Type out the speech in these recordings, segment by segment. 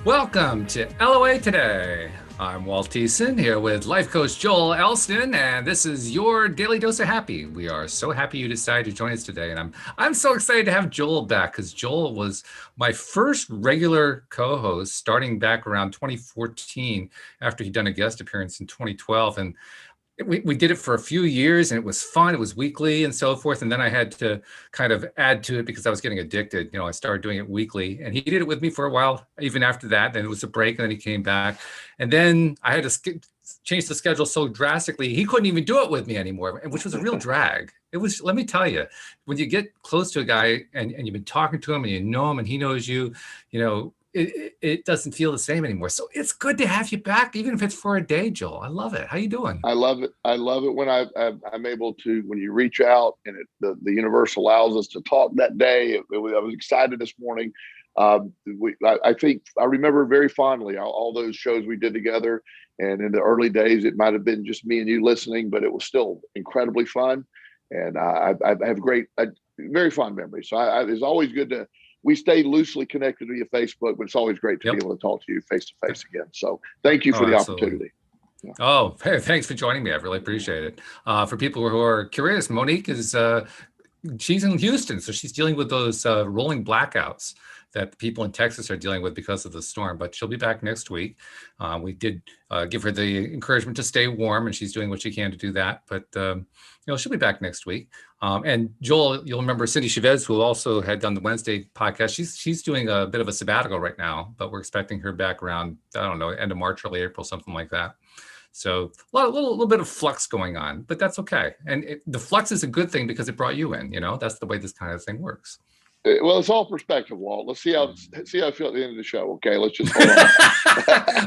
Welcome to LOA Today. I'm Walt here with life coach Joel Elston, and this is your daily dose of happy. We are so happy you decided to join us today, and I'm so excited to have Joel back because Joel was my first regular co-host starting back around 2014 after he'd done a guest appearance in 2012, and we did it for a few years and it was fun. It was weekly and so forth. And then I had to kind of add to it because I was getting addicted. I started doing it weekly and he did it with me for a while, even after that. Then it was a break and then he came back. And then I had to change the schedule so drastically. He couldn't even do it with me anymore, which was a real drag. It was, let me tell you, when you get close to a guy and you've been talking to him and you know him and he knows you, it doesn't feel the same anymore. So it's good to have you back, even if it's for a day, Joel. I love it. How you doing? I love it. I love it when I'm able to, when you reach out and the universe allows us to talk that day. I was excited this morning. I think I remember very fondly all those shows we did together. And in the early days, it might have been just me and you listening, but it was still incredibly fun. And I have very fond memories. So it's always good we stay loosely connected via Facebook, but it's always great to be able to talk to you face to face again. So thank you for the opportunity. Yeah. Oh, hey, thanks for joining me. I really appreciate it. For people who are curious, Monique she's in Houston, so she's dealing with those rolling blackouts that the people in Texas are dealing with because of the storm, but she'll be back next week. We did give her the encouragement to stay warm, and she's doing what she can to do that. But she'll be back next week. And Joel, you'll remember Cindy Chavez, who also had done the Wednesday podcast. She's doing a bit of a sabbatical right now, but we're expecting her back around, I don't know, end of March, early April, something like that. So a little bit of flux going on, but that's okay. And the flux is a good thing because it brought you in. That's the way this kind of thing works. Well, it's all perspective, Walt. Let's see how I feel at the end of the show. Okay, let's just hold on.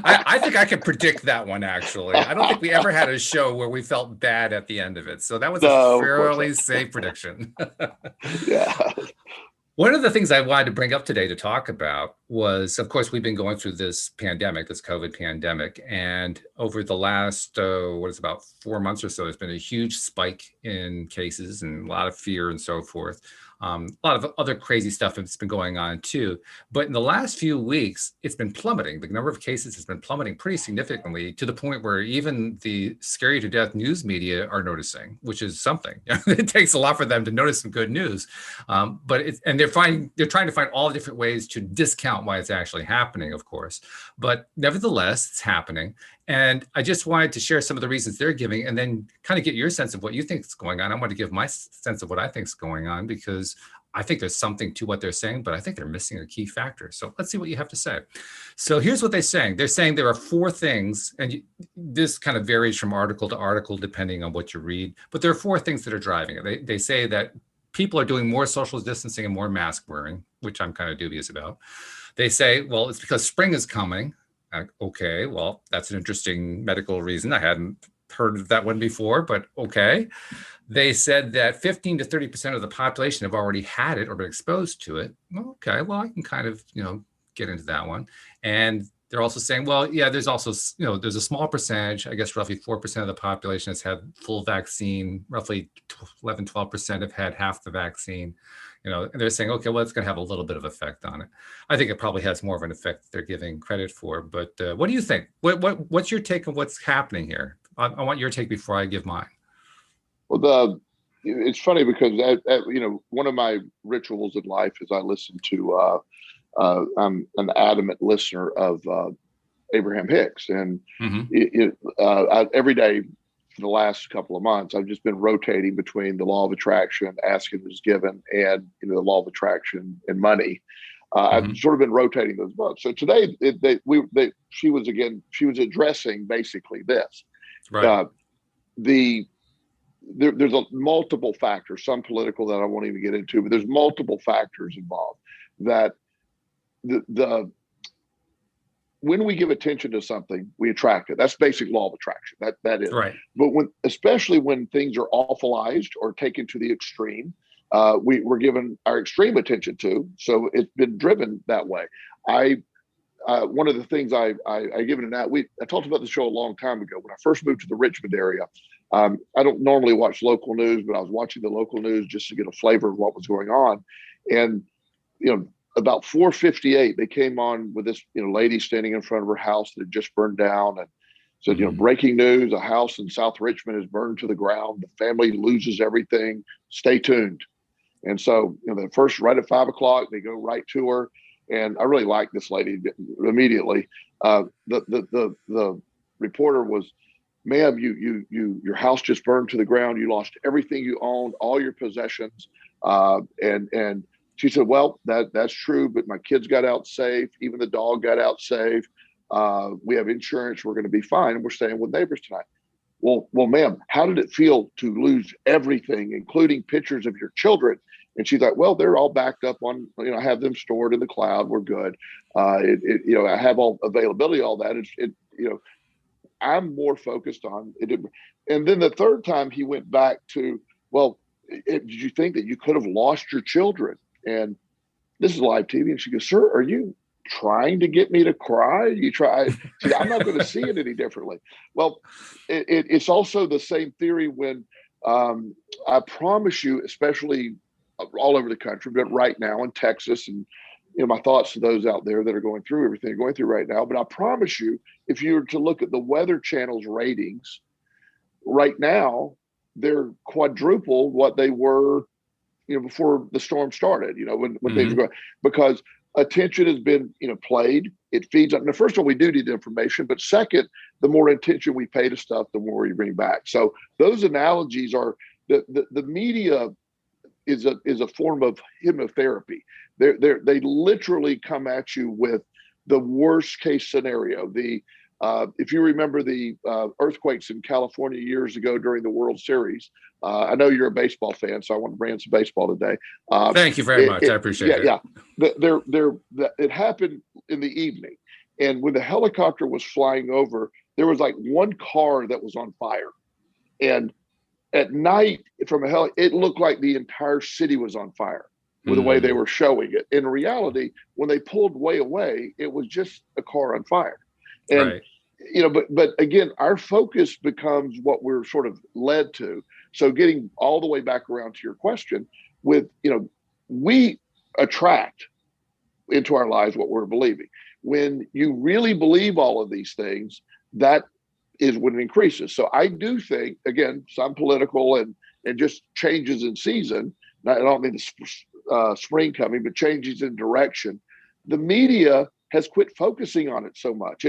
I think I can predict that one, actually. I don't think we ever had a show where we felt bad at the end of it. So that was a fairly safe prediction. Yeah. One of the things I wanted to bring up today to talk about was, of course, we've been going through this pandemic, this COVID pandemic, and over the last, about 4 months or so, there's been a huge spike in cases and a lot of fear and so forth. A lot of other crazy stuff that's been going on too. But in the last few weeks, it's been plummeting. The number of cases has been plummeting pretty significantly to the point where even the scary to death news media are noticing, which is something. It takes a lot for them to notice some good news. But they're trying to find all different ways to discount why it's actually happening, of course. But nevertheless, it's happening. And I just wanted to share some of the reasons they're giving and then kind of get your sense of what you think is going on. I want to give my sense of what I think is going on because I think there's something to what they're saying, but I think they're missing a key factor. So let's see what you have to say. So here's what they're saying. They're saying there are 4 things, and this kind of varies from article to article depending on what you read, but there are 4 things that are driving it. They say that people are doing more social distancing and more mask wearing, which I'm kind of dubious about. They say, well, it's because spring is coming. Okay, well, that's an interesting medical reason. I hadn't heard of that one before, but okay. They said that 15 to 30% of the population have already had it or been exposed to it. Okay, well, I can kind of, get into that one. And they're also saying, well, yeah, there's also, there's a small percentage, I guess roughly 4% of the population has had full vaccine, roughly 11, 12% have had half the vaccine. And they're saying, okay, well, it's going to have a little bit of effect on it. I think it probably has more of an effect that they're giving credit for. But what do you think? What's your take on what's happening here? I want your take before I give mine. Well, it's funny because one of my rituals in life is I listen to. I'm an adamant listener of Abraham Hicks, and every day for the last couple of months, I've just been rotating between the law of attraction, asking is given, and the law of attraction and money. I've sort of been rotating those books. So today, she was addressing basically this. Right. There's multiple factors, some political that I won't even get into, but there's multiple factors involved that when we give attention to something, we attract it. That's basic law of attraction. That is right. But especially when things are awfulized or taken to the extreme, we're given our extreme attention to. So it's been driven that way. One of the things I given in that I talked about the show a long time ago when I first moved to the Richmond area. I don't normally watch local news, but I was watching the local news just to get a flavor of what was going on. And about 4:58, they came on with this, lady standing in front of her house that had just burned down, and said, breaking news: a house in South Richmond is burned to the ground. The family loses everything. Stay tuned. And so, the first, right at 5 o'clock, they go right to her, and I really liked this lady immediately. The reporter was, "Ma'am, your house just burned to the ground. You lost everything you owned, all your possessions." And she said, "Well, that's true, but my kids got out safe. Even the dog got out safe. We have insurance. We're going to be fine. And we're staying with neighbors tonight." Well, ma'am, how did it feel to lose everything, including pictures of your children? And she's like, "Well, they're all backed up on, I have them stored in the cloud. We're good. I have all availability, all that. I'm more focused on it." And then the third time he went back to, "Well, did you think that you could have lost your children?" And this is live TV. And she goes, "Sir, are you trying to get me to cry? You try." See, I'm not going to see it any differently. Well, it's also the same theory when I promise you, especially all over the country, but right now in Texas, and my thoughts to those out there that are going through everything they're going through right now. But I promise you, if you were to look at the Weather Channel's ratings right now, they're quadruple what they were, before the storm started. When things were going, because attention has been, played. It feeds on. Now, first of all, we do need information, but second, the more attention we pay to stuff, the more we bring back. So those analogies are the media is a form of hypnotherapy. They literally come at you with the worst case scenario. If you remember the earthquakes in California years ago during the World Series, I know you're a baseball fan, so I want to bring some baseball today. Thank you very much. I appreciate it. Yeah. It happened in the evening, and when the helicopter was flying over, there was like one car that was on fire, and at night from it looked like the entire city was on fire with the way they were showing it. In reality, when they pulled way away, it was just a car on fire. And right. but again, our focus becomes what we're sort of led to. So getting all the way back around to your question, with we attract into our lives what we're believing. When you really believe all of these things, that is when it increases. So I do think, again, some political and just changes in season. I don't mean the spring coming, but changes in direction. The media has quit focusing on it so much.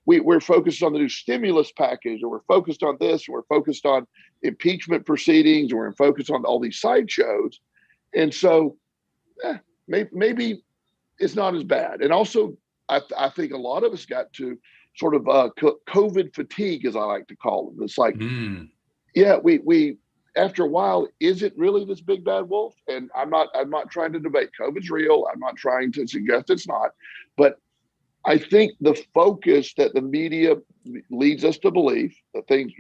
We're focused on the new stimulus package, or we're focused on this, or we're focused on impeachment proceedings, or we're focused on all these sideshows. And so maybe it's not as bad. And also, I think a lot of us got to sort of COVID fatigue, as I like to call it. It's like, yeah, we after a while, is it really this big bad wolf? And I'm not trying to debate COVID's real. I'm not trying to suggest it's not, but I think the focus that the media leads us to believe, the things,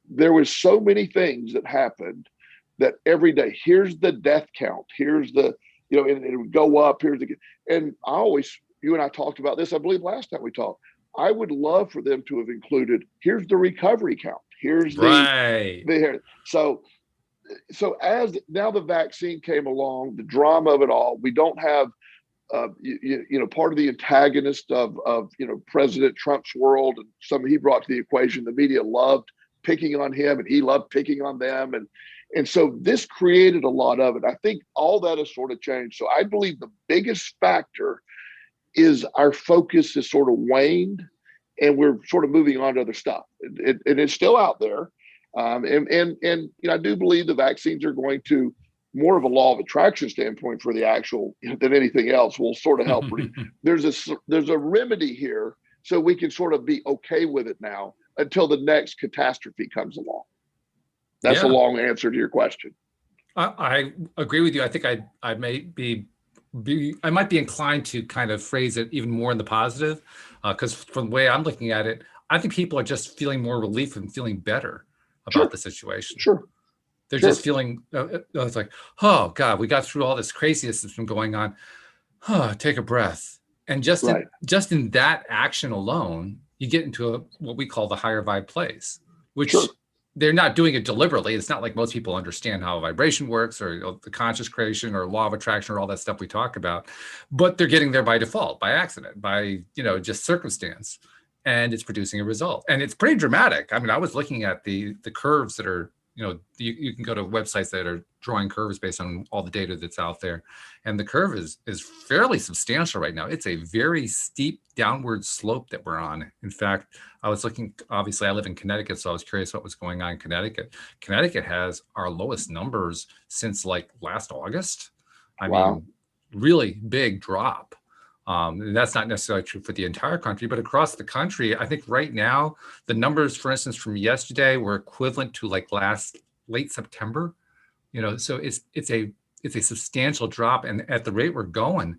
there was so many things that happened that every day, here's the death count, here's the, and it would go up, and I always, you and I talked about this, I believe last time we talked, I would love for them to have included, here's the recovery count. Here's so as now the vaccine came along, the drama of it all, we don't have, part of the antagonist of President Trump's world, and something he brought to the equation. The media loved picking on him, and he loved picking on them, and so this created a lot of it. I think all that has sort of changed. So I believe the biggest factor is our focus is sort of waned, and we're sort of moving on to other stuff. And it's still out there. And I do believe the vaccines are going to, more of a law of attraction standpoint for the actual than anything else, will sort of help. There's a remedy here, so we can sort of be okay with it now until the next catastrophe comes along. That's a long answer to your question. I agree with you. I think I might be inclined to kind of phrase it even more in the positive, because from the way I'm looking at it, I think people are just feeling more relief and feeling better about the situation. They're just feeling, it's like, oh God, we got through all this craziness that's been going on. Take a breath. And just in that action alone, you get into what we call the higher vibe place, which they're not doing it deliberately. It's not like most people understand how vibration works or the conscious creation or law of attraction or all that stuff we talk about, but they're getting there by default, by accident, by, just circumstance, and it's producing a result. And it's pretty dramatic. I mean, I was looking at the curves that are, you can go to websites that are drawing curves based on all the data that's out there. And the curve is fairly substantial right now. It's a very steep downward slope that we're on. In fact, I was looking, obviously I live in Connecticut, so I was curious what was going on in Connecticut. Connecticut has our lowest numbers since like last August. I mean, really big drop. And that's not necessarily true for the entire country, but across the country, I think right now, the numbers, for instance, from yesterday were equivalent to like late September. So it's a substantial drop, and at the rate we're going,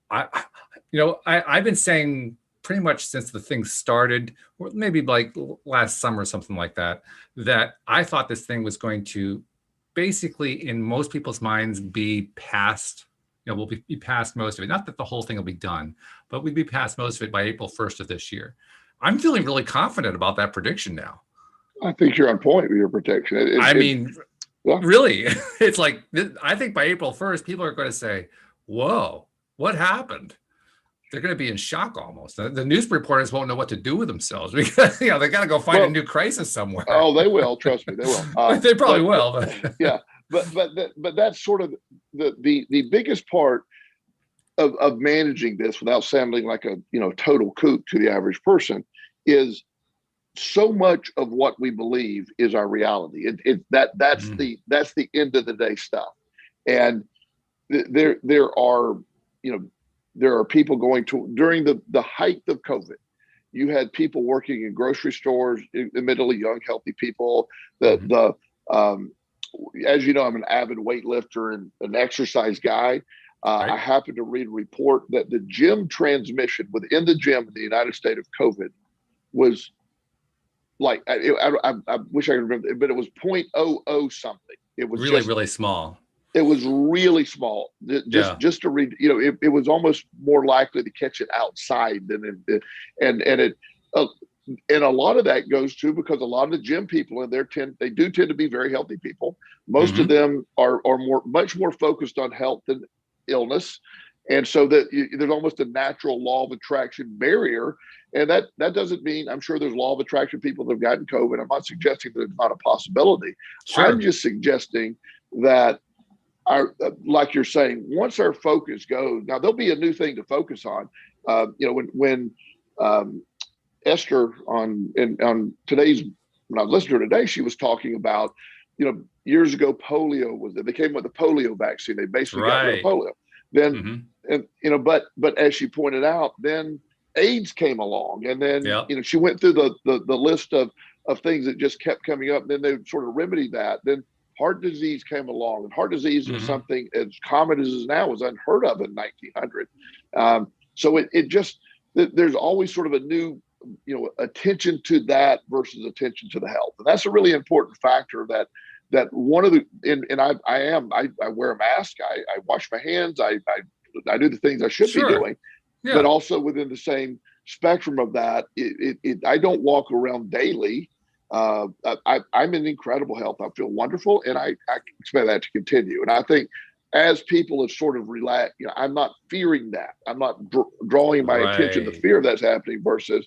I've been saying pretty much since the thing started, or maybe like last summer, something like that, that I thought this thing was going to basically, in most people's minds, be past. We'll be past most of it. Not that the whole thing will be done, but we'd be past most of it by April 1st of this year. I'm feeling really confident about that prediction now. I think you're on point with your prediction. Really, it's like, I think by April 1st, people are going to say, whoa, what happened? They're going to be in shock almost. The news reporters won't know what to do with themselves because, they got to go find a new crisis somewhere. Oh, they will. Trust me, they will. They probably will. But. Yeah. But that's sort of the biggest part of managing this without sounding like a total kook to the average person is so much of what we believe is our reality. That's the end of the day stuff. And there are people going to, during the height of COVID, you had people working in grocery stores, admittedly young, healthy people. As you know, I'm an avid weightlifter and an exercise guy. Right. I happened to read a report that the gym transmission within the gym in the United States of COVID was like, I wish I could remember, but it was 0.00 something. It was really small. It was really small. Just to read, it was almost more likely to catch it outside than and a lot of that goes to because a lot of the gym people in there tend to be very healthy people. Most of them are much more focused on health than illness. And so that there's almost a natural law of attraction barrier. And that doesn't mean, I'm sure there's law of attraction people that have gotten COVID. I'm not suggesting that it's not a possibility. Sure. I'm just suggesting that like you're saying, once our focus goes, now there'll be a new thing to focus on. When Esther on today's, when I was listening to her today, she was talking about, years ago, polio they came with the polio vaccine. They basically got rid of polio. Then, and but as she pointed out, then AIDS came along, and then she went through the list of things that just kept coming up. And then they sort of remedied that. Then heart disease came along, and heart disease was something as common as it is now was unheard of in 1900. So it just, there's always sort of a new attention to that versus attention to the health. And that's a really important factor that one of the, and I wear a mask. I wash my hands. I do the things I should be doing, but also within the same spectrum of that, I don't walk around daily. I'm in incredible health. I feel wonderful, and I expect that to continue. And I think as people have sort of relaxed, I'm not fearing that. I'm not drawing my attention to fear that's happening versus,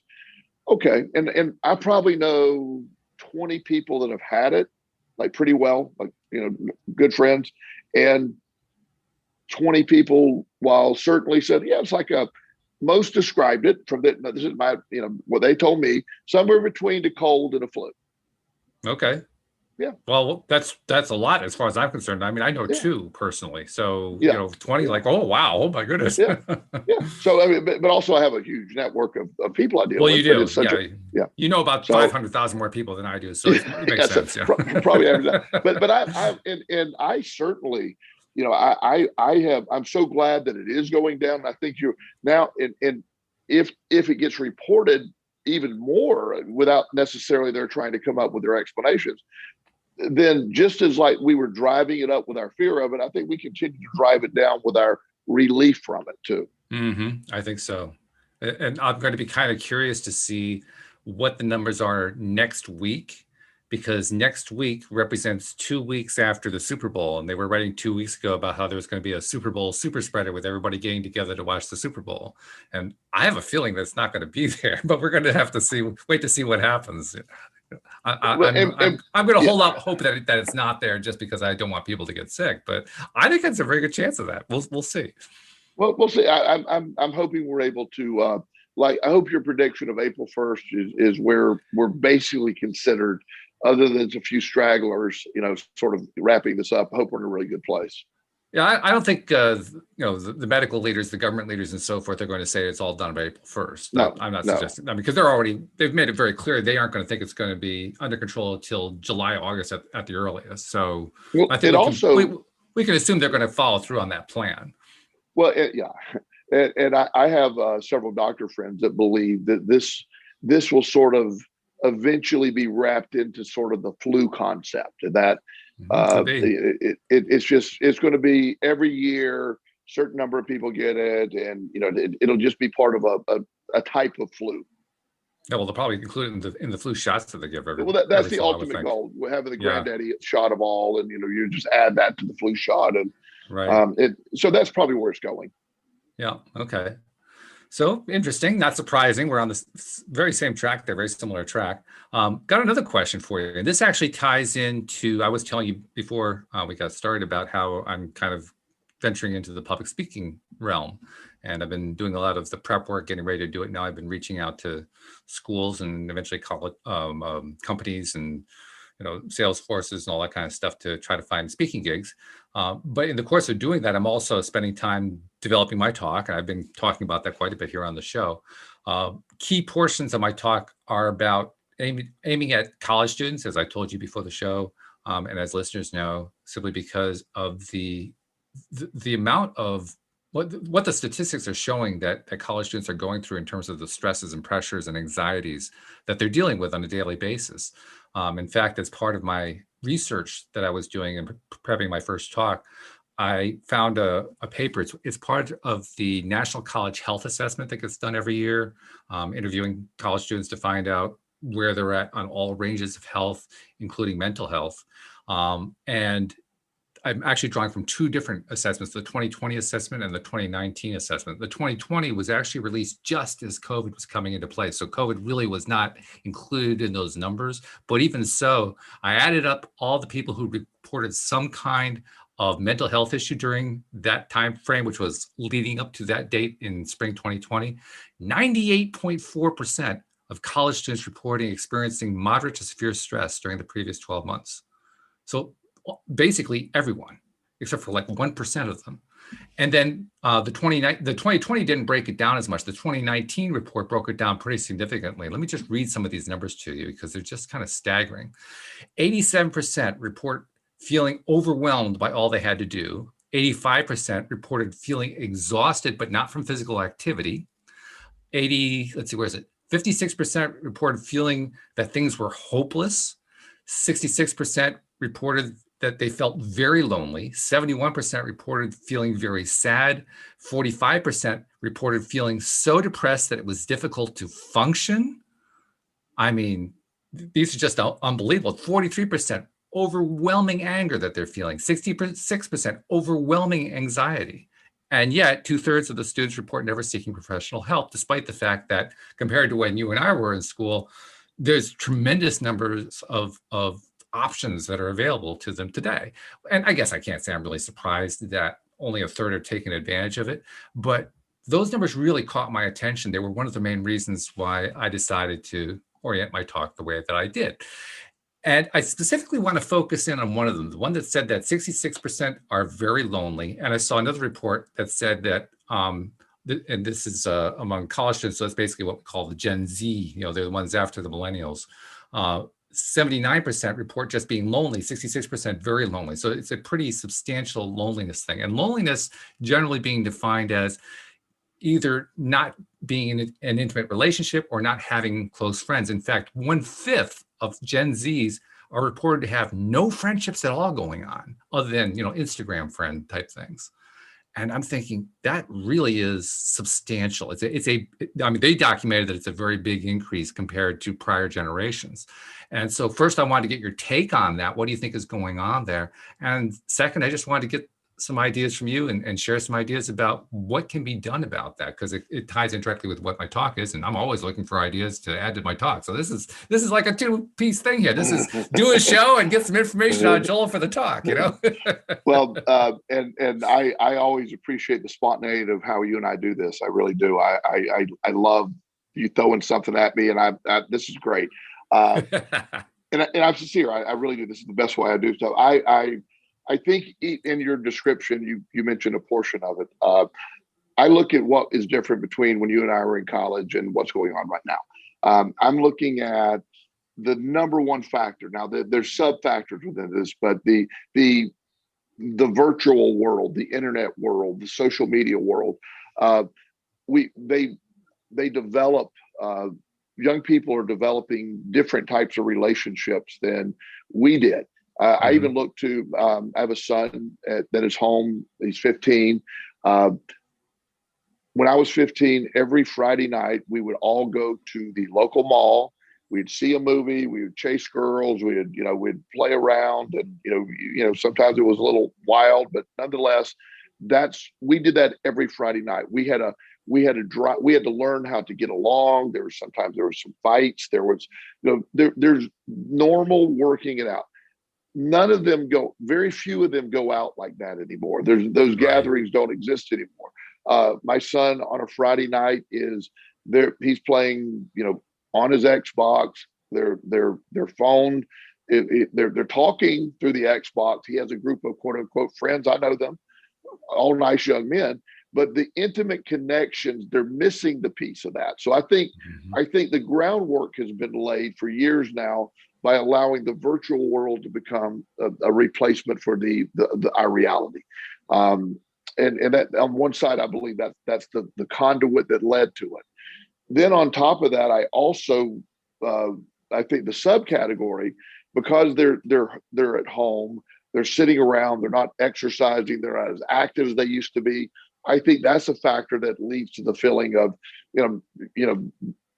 okay. And I probably know 20 people that have had it, like pretty well, like, good friends, and 20 people, while certainly said, it's like most described it from this is my, what they told me, somewhere between the cold and a flu. Okay. Yeah. Well, that's a lot as far as I'm concerned. I mean, I know two personally. So, 20, like, oh, wow. Oh my goodness. Yeah. So, I mean, but also I have a huge network of people I deal with. Well, you do. You know about 500,000 more people than I do. So it makes sense. Probably average that. But I certainly, I'm so glad that it is going down. I think now, and if it gets reported even more without necessarily they're trying to come up with their explanations, then just as like we were driving it up with our fear of it, I think we continue to drive it down with our relief from it too. I think so. And I'm going to be kind of curious to see what the numbers are next week, because next week represents 2 weeks after the Super Bowl. And they were writing 2 weeks ago about how there was going to be a Super Bowl super spreader with everybody getting together to watch the Super Bowl. And I have a feeling that it's not going to be there, but we're going to have to wait to see what happens. I'm going to hold out hope that it's not there just because I don't want people to get sick. But I think it's a very good chance of that. We'll see. Well, we'll see. I'm hoping we're able to. I hope your prediction of April 1st is where we're basically considered, other than a few stragglers, sort of wrapping this up. I hope we're in a really good place. Yeah, I don't think the medical leaders, the government leaders, and so forth are going to say it's all done by April 1st. No, I'm not no. suggesting. I mean, because they've made it very clear they aren't going to think it's going to be under control until July, August at the earliest. So Well, I think we can assume they're going to follow through on that plan. Well, yeah, and I have several doctor friends that believe that this will sort of eventually be wrapped into sort of the flu concept, and that it's going to be every year, certain number of people get it, and it'll just be part of a type of flu. Yeah, well, they'll probably include it in the flu shots that they give every. Well, that's the ultimate goal. We're having the granddaddy shot of all, and you just add that to the flu shot, and right. So that's probably where it's going. Yeah. Okay. So interesting, not surprising. We're on the very same track there, very similar track. Got another question for you. And this actually ties into, I was telling you before we got started about how I'm kind of venturing into the public speaking realm. And I've been doing a lot of the prep work, getting ready to do it now. I've been reaching out to schools and eventually college companies and sales forces and all that kind of stuff to try to find speaking gigs. But in the course of doing that, I'm also spending time developing my talk. And I've been talking about that quite a bit here on the show. Key portions of my talk are about aiming at college students, as I told you before the show, and as listeners know, simply because of the amount of what the statistics are showing that college students are going through in terms of the stresses and pressures and anxieties that they're dealing with on a daily basis. In fact, as part of my research that I was doing and prepping my first talk, I found a paper. It's part of the National College Health Assessment that gets done every year, interviewing college students to find out where they're at on all ranges of health, including mental health. And I'm actually drawing from two different assessments, the 2020 assessment and the 2019 assessment. The 2020 was actually released just as COVID was coming into play. So COVID really was not included in those numbers. But even so, I added up all the people who reported some kind of mental health issue during that time frame, which was leading up to that date in spring 2020. 98.4% of college students reporting experiencing moderate to severe stress during the previous 12 months. So basically everyone, except for like 1% of them. And then the 2020 didn't break it down as much. The 2019 report broke it down pretty significantly. Let me just read some of these numbers to you because they're just kind of staggering. 87% report feeling overwhelmed by all they had to do. 85% reported feeling exhausted, but not from physical activity. 56% reported feeling that things were hopeless. 66% reported that they felt very lonely. 71% reported feeling very sad. 45% reported feeling so depressed that it was difficult to function. I mean, these are just unbelievable. 43% overwhelming anger that they're feeling. 66% overwhelming anxiety. And yet 2/3 of the students report never seeking professional help, despite the fact that compared to when you and I were in school, there's tremendous numbers of options that are available to them today. And I guess I can't say I'm really surprised that only 1/3 are taking advantage of it, but those numbers really caught my attention. They were one of the main reasons why I decided to orient my talk the way that I did. And I specifically want to focus in on one of them, the one that said that 66% are very lonely. And I saw another report that said that, and this is among college students, so it's basically what we call the Gen Z, they're the ones after the millennials. 79% report just being lonely, 66% very lonely. So it's a pretty substantial loneliness thing. And loneliness generally being defined as either not being in an intimate relationship or not having close friends. In fact, 1/5 of Gen Zs are reported to have no friendships at all going on, other than Instagram friend type things. And I'm thinking that really is substantial. I mean, they documented that it's a very big increase compared to prior generations. And so first I wanted to get your take on that. What do you think is going on there? And second, I just wanted to get some ideas from you and share some ideas about what can be done about that, because it ties in directly with what my talk is. And I'm always looking for ideas to add to my talk. So this is like a two-piece thing here. This is do a show and get some information on Joel for the talk, you know? Well, and I always appreciate the spontaneity of how you and I do this. I really do. I love you throwing something at me, and this is great. And I'm sincere. I really do. This is the best way I do stuff. I think in your description, you mentioned a portion of it. I look at what is different between when you and I were in college and what's going on right now. I'm looking at the number one factor. Now, there's sub factors within this, but the virtual world, the internet world, the social media world, they develop. Young people are developing different types of relationships than we did. I even look to, I have a son that is home. He's 15. When I was 15, every Friday night, we would all go to the local mall. We'd see a movie. We would chase girls. We'd play around, and sometimes it was a little wild, but nonetheless, we did that every Friday night. We had to learn how to get along. Sometimes there were some fights. There's normal working it out. Very few of them go out like that anymore. Those gatherings don't exist anymore. My son on a Friday night is there. He's playing, on his Xbox, their phone. They're talking through the Xbox. He has a group of quote unquote friends. I know them, all nice young men, but the intimate connections, they're missing the piece of that. So I think the groundwork has been laid for years now by allowing the virtual world to become a replacement for our reality. And that on one side, I believe that's the conduit that led to it. Then on top of that, I also I think the subcategory, because they're at home, they're sitting around, they're not exercising, they're not as active as they used to be. I think that's a factor that leads to the feeling of,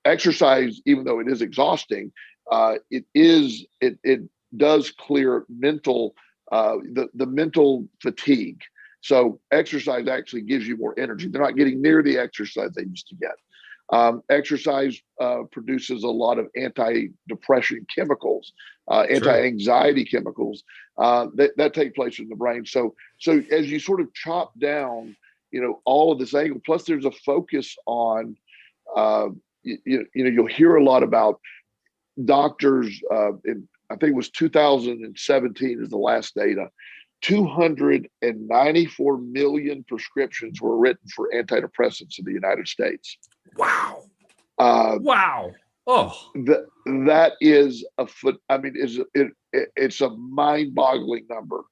exercise, even though it is exhausting, it does clear the mental fatigue. So exercise actually gives you more energy. They're not getting near the exercise they used to get. Exercise produces a lot of anti-depression chemicals, anti-anxiety chemicals that take place in the brain. So as you sort of chop down, all of this angle, plus there's a focus on, you'll hear a lot about doctors. I think it was 2017 is the last data. 294 million prescriptions were written for antidepressants in the United States. Wow. Wow. Oh, that is it's a mind-boggling number.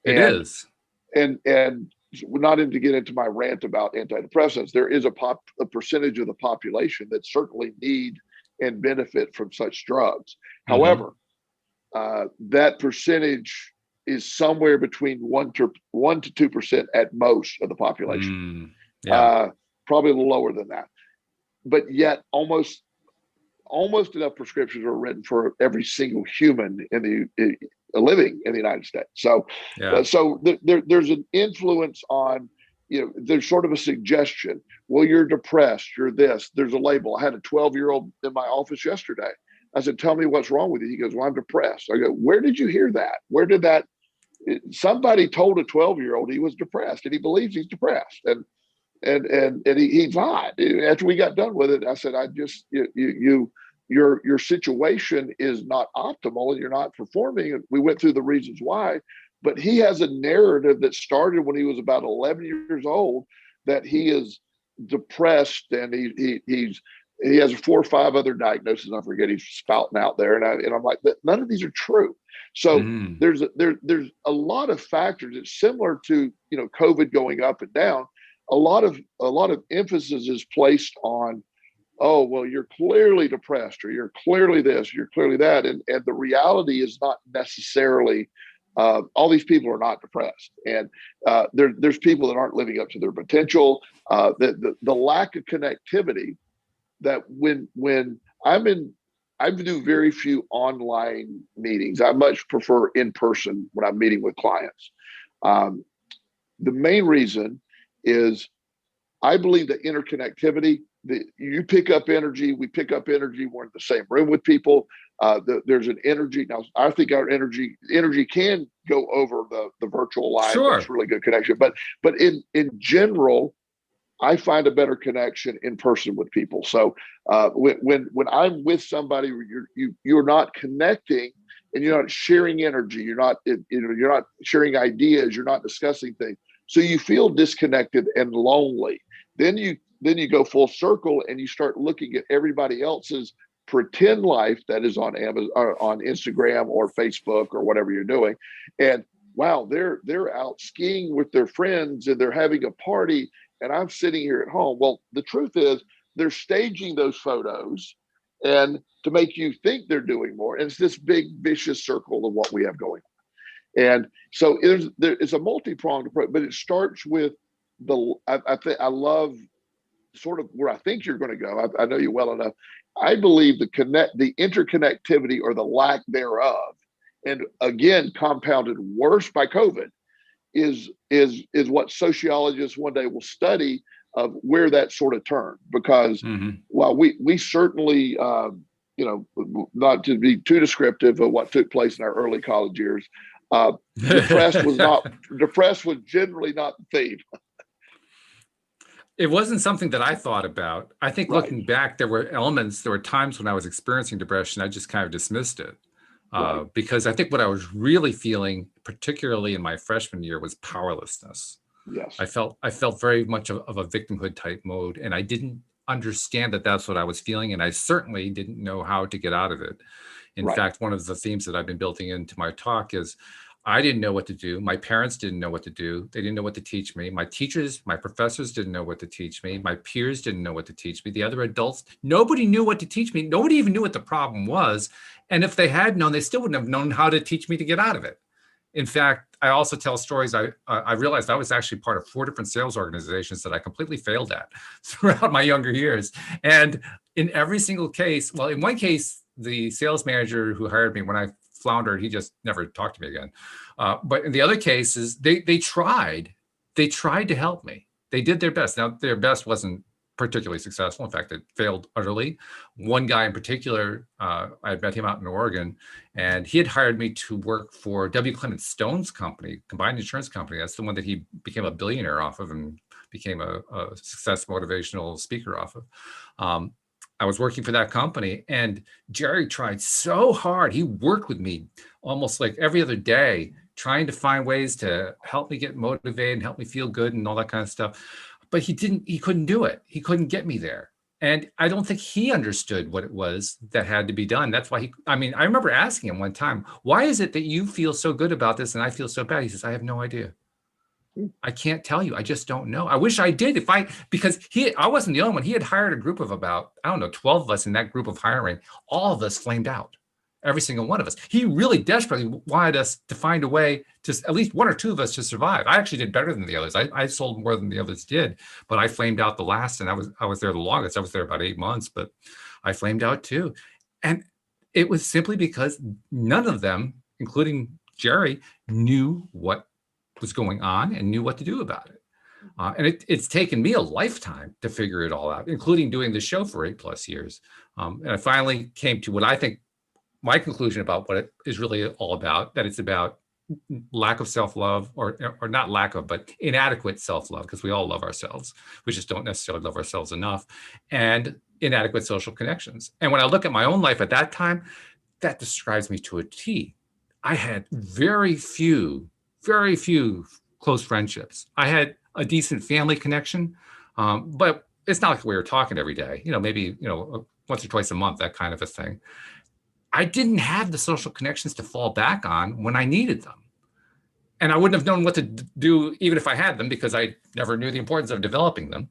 It is. And not to get into my rant about antidepressants, there is a percentage of the population that certainly need and benefit from such drugs. However, that percentage is somewhere between 1% to 2% at most of the population. Probably a little lower than that. But yet almost enough prescriptions are written for every single human living in the United States. So, there's an influence on, there's sort of a suggestion. Well, you're depressed. You're this. There's a label. I had a 12-year-old in my office yesterday. I said, "Tell me what's wrong with you." He goes, "Well, I'm depressed." I go, "Where did you hear that? Where did that?" Somebody told a 12-year-old he was depressed, and he believes he's depressed, and he's not. After we got done with it, I said, your situation is not optimal and you're not performing. And we went through the reasons why, but he has a narrative that started when he was about 11 years old, that he is depressed, and he has 4 or 5 other diagnoses. I forget, he's spouting out there. And I'm like, none of these are true. So there's a lot of factors. It's similar to, COVID going up and down. A lot of emphasis is placed on, oh, well, you're clearly depressed, or you're clearly this, you're clearly that. And the reality is not necessarily all these people are not depressed, and there's people that aren't living up to their potential. The lack of connectivity, that when I do very few online meetings. I much prefer in person when I'm meeting with clients. Um, the main reason is I believe that interconnectivity, you pick up energy, we pick up energy, we're in the same room with people. There's an energy. Now, I think our energy can go over the virtual line. That's Sure. really good connection. But in general, I find a better connection in person with people. So when I'm with somebody, you're not connecting and you're not sharing energy. You're not sharing ideas. You're not discussing things. So you feel disconnected and lonely. Then you go full circle and you start looking at everybody else's pretend life that is on Amazon or on Instagram or Facebook or whatever you're doing, and wow, they're out skiing with their friends and they're having a party, and I'm sitting here at home. Well, the truth is they're staging those photos and to make you think they're doing more. And it's this big vicious circle of what we have going on. And so it's a multi-pronged approach, but it starts with I love sort of where I think you're going to go. I know you well enough. I believe the interconnectivity or the lack thereof, and again compounded worse by COVID, is what sociologists one day will study of where that sort of turned. Because while we certainly not to be too descriptive of what took place in our early college years, depressed was generally not the theme. It wasn't something that I thought about. I think Right. looking back, there were times when I was experiencing depression, I just kind of dismissed it. Right. Because I think what I was really feeling, particularly in my freshman year, was powerlessness. Yes. I felt very much of a victimhood type mode, and I didn't understand that that's what I was feeling, and I certainly didn't know how to get out of it. In Right. fact, one of the themes that I've been building into my talk is I didn't know what to do. My parents didn't know what to do. They didn't know what to teach me. My teachers, my professors didn't know what to teach me. My peers didn't know what to teach me. The other adults, nobody knew what to teach me. Nobody even knew what the problem was. And if they had known, they still wouldn't have known how to teach me to get out of it. In fact, I also tell stories. I realized I was actually part of 4 different sales organizations that I completely failed at throughout my younger years. And in every single case, well, in one case, the sales manager who hired me, when I floundered, he just never talked to me again. But in the other cases, they tried to help me. They did their best. Now, their best wasn't particularly successful. In fact, it failed utterly. One guy in particular, I had met him out in Oregon, and he had hired me to work for W. Clement Stone's company, combined insurance company. That's the one that he became a billionaire off of and became a success motivational speaker off of. I was working for that company, and Jerry tried so hard. He worked with me almost like every other day, trying to find ways to help me get motivated and help me feel good and all that kind of stuff. But he couldn't do it. He couldn't get me there. And I don't think he understood what it was that had to be done. That's why I remember asking him one time, why is it that you feel so good about this and I feel so bad? He says, I have no idea. I can't tell you. I just don't know. I wish I did. Because I wasn't the only one. He had hired a group of about, 12 of us in that group of hiring. All of us flamed out. Every single one of us. He really desperately wanted us to find a way to at least 1 or 2 of us to survive. I actually did better than the others. I sold more than the others did, but I flamed out the last, and I was there the longest. I was there about 8 months, but I flamed out too. And it was simply because none of them, including Jerry, knew what was going on and knew what to do about it. And it's taken me a lifetime to figure it all out, including doing the show for 8+ years. And I finally came to what I think my conclusion about what it is really all about, that it's about lack of self-love, or not lack of, but inadequate self-love, because we all love ourselves. We just don't necessarily love ourselves enough, and inadequate social connections. And when I look at my own life at that time, that describes me to a T. I had very few close friendships. I had a decent family connection, but it's not like we were talking every day, maybe, once or twice a month, that kind of a thing. I didn't have the social connections to fall back on when I needed them. And I wouldn't have known what to do even if I had them, because I never knew the importance of developing them.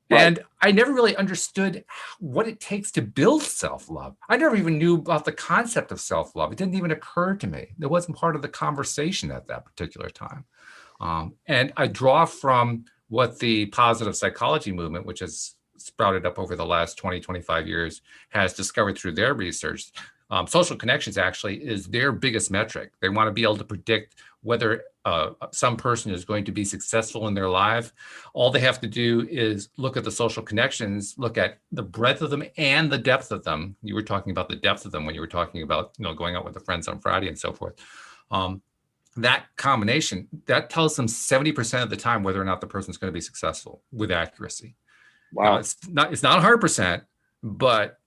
Right. And I never really understood what it takes to build self-love. I never even knew about the concept of self-love. It didn't even occur to me. It wasn't part of the conversation at that particular time. And I draw from what the positive psychology movement, which has sprouted up over the last 20, 25 years, has discovered through their research. Social connections actually is their biggest metric. They want to be able to predict whether some person is going to be successful in their life. All they have to do is look at the social connections, look at the breadth of them and the depth of them. You were talking about the depth of them when you were talking about, going out with the friends on Friday and so forth. That combination, that tells them 70% of the time whether or not the person's going to be successful with accuracy. Now, Wow. it's not 100%, but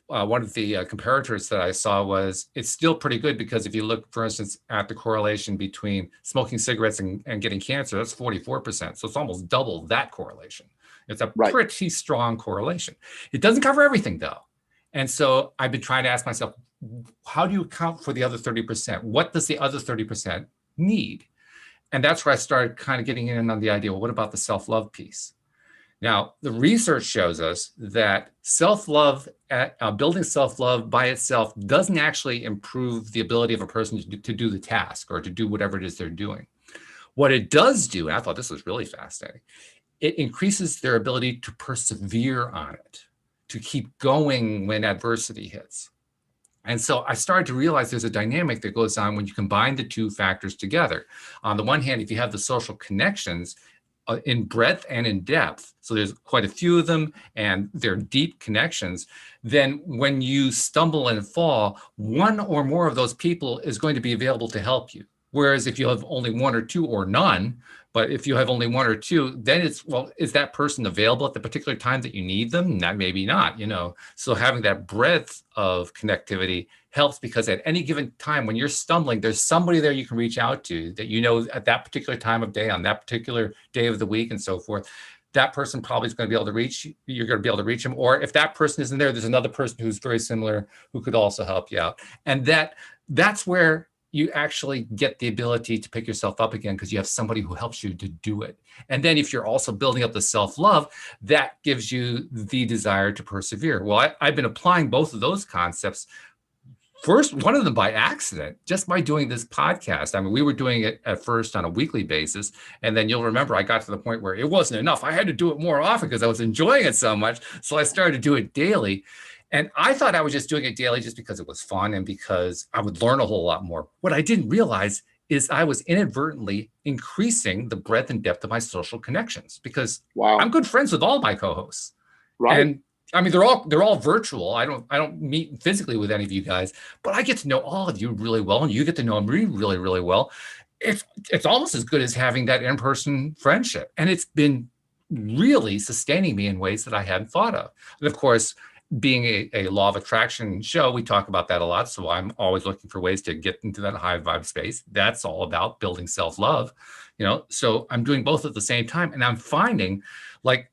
one of the comparators that I saw was it's still pretty good, because if you look, for instance, at the correlation between smoking cigarettes and getting cancer, that's 44%. So it's almost double that correlation. It's a Right. pretty strong correlation. It doesn't cover everything, though. And so I've been trying to ask myself, how do you account for the other 30%? What does the other 30% need? And that's where I started kind of getting in on the idea, well, what about the self-love piece? Now, the research shows us that self-love, building self-love by itself doesn't actually improve the ability of a person to do the task or to do whatever it is they're doing. What it does do, and I thought this was really fascinating, it increases their ability to persevere on it, to keep going when adversity hits. And so I started to realize there's a dynamic that goes on when you combine the two factors together. On the one hand, if you have the social connections, in breadth and in depth, so there's quite a few of them and they're deep connections, then when you stumble and fall, one or more of those people is going to be available to help you. Whereas if you have only one or two or none, but if you have only one or two, then it's, well, is that person available at the particular time that you need them? Not, maybe not, So having that breadth of connectivity helps, because at any given time when you're stumbling, there's somebody there you can reach out to that at that particular time of day, on that particular day of the week and so forth. That person probably is going to be able to reach you. You're going to be able to reach them. Or if that person isn't there, there's another person who's very similar who could also help you out. And that's where you actually get the ability to pick yourself up again, because you have somebody who helps you to do it. And then if you're also building up the self-love, that gives you the desire to persevere. Well, I've been applying both of those concepts. First, one of them by accident, just by doing this podcast. I mean, we were doing it at first on a weekly basis. And then you'll remember I got to the point where it wasn't enough. I had to do it more often because I was enjoying it so much. So I started to do it daily. And I thought I was just doing it daily just because it was fun and because I would learn a whole lot more. What I didn't realize is I was inadvertently increasing the breadth and depth of my social connections, because Wow. I'm good friends with all my co-hosts. Right. And I mean, they're all virtual. I don't meet physically with any of you guys, but I get to know all of you really well, and you get to know me really, really well. It's almost as good as having that in-person friendship, and it's been really sustaining me in ways that I hadn't thought of. And of course, being a law of attraction show, we talk about that a lot. So I'm always looking for ways to get into that high vibe space. That's all about building self-love, So I'm doing both at the same time, and I'm finding, like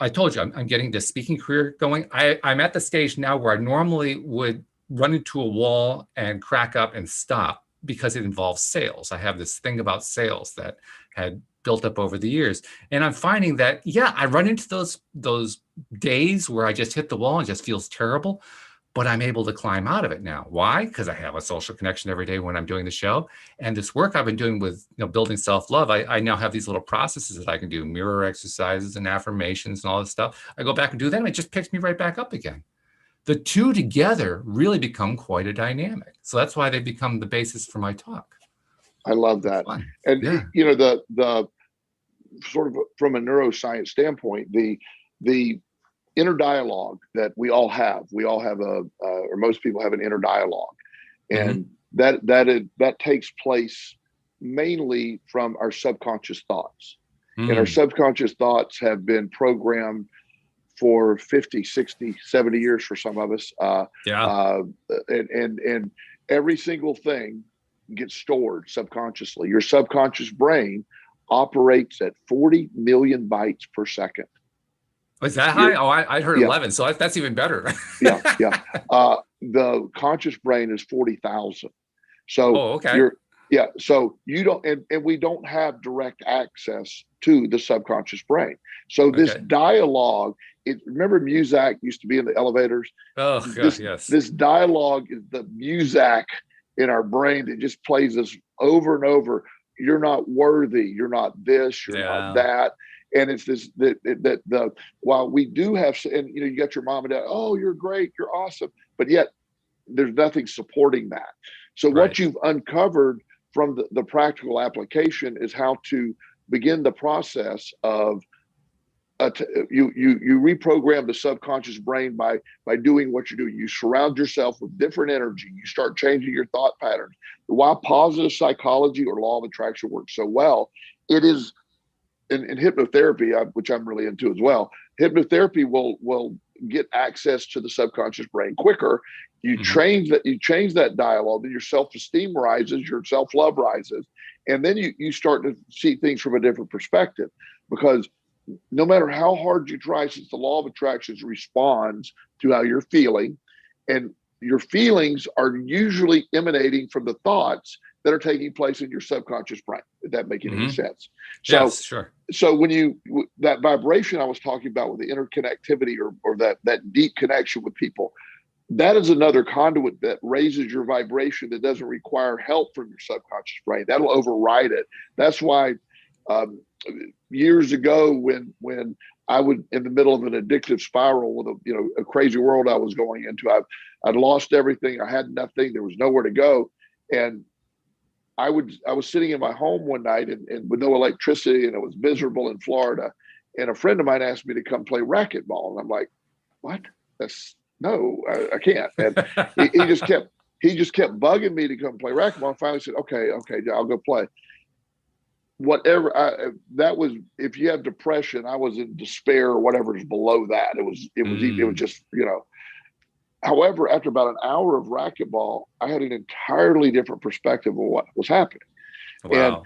I told you, I'm getting this speaking career going. I'm at the stage now where I normally would run into a wall and crack up and stop because it involves sales. I have this thing about sales that had built up over the years. And I'm finding that, I run into those days where I just hit the wall and just feels terrible, but I'm able to climb out of it now. Why? Because I have a social connection every day when I'm doing the show. And this work I've been doing with building self-love, I now have these little processes that I can do, mirror exercises and affirmations and all this stuff. I go back and do that, and it just picks me right back up again. The two together really become quite a dynamic. So that's why they become the basis for my talk. I love that. And the sort of from a neuroscience standpoint, the inner dialogue that we all have or most people have an inner dialogue, and that takes place mainly from our subconscious thoughts. And our subconscious thoughts have been programmed for 50, 60, 70 years for some of us. And every single thing gets stored subconsciously. Your subconscious brain operates at 40 million bytes per second. Was that high? I heard 11, so that's even better. The conscious brain is 40,000. So Yeah. So you don't, and we don't have direct access to the subconscious brain. So this Okay. dialogue, remember Muzak used to be in the elevators. Oh, God, This yes. this dialogue is the Muzak in our brain that just plays us over and over. You're not worthy. You're not this. You're not Yeah. that. And it's this that the while we do have, and you got your mom and dad. Oh, you're great. You're awesome. But yet there's nothing supporting that. So what Right. you've uncovered from the practical application is how to begin the process of you reprogram the subconscious brain by doing what you do. You surround yourself with different energy. You start changing your thought patterns. Why positive psychology or law of attraction works so well, it is in hypnotherapy, which I'm really into as well. Hypnotherapy will get access to the subconscious brain quicker. You Hmm. change that dialogue, then your self-esteem rises, your self-love rises, and then you start to see things from a different perspective. Because no matter how hard you try, since the law of attraction responds to how you're feeling, and your feelings are usually emanating from the thoughts that are taking place in your subconscious brain, if that making any Hmm. sense. So Yes, sure. when that vibration I was talking about with the interconnectivity, or that deep connection with people, that is another conduit that raises your vibration, that doesn't require help from your subconscious brain. That'll override it. That's why um, years ago, when I would in the middle of an addictive spiral with a crazy world I was going into, I'd lost everything. I had nothing. There was nowhere to go, and I was sitting in my home one night, and with no electricity, and it was miserable in Florida. And a friend of mine asked me to come play racquetball, and I'm like, "What? That's no, I can't." And he just kept bugging me to come play racquetball. I finally said, "Okay, okay, I'll go play." Whatever that was, if you have depression, I was in despair or whatever is below that. It was Mm. just. However, after about an hour of racquetball, I had an entirely different perspective of what was happening. And Wow.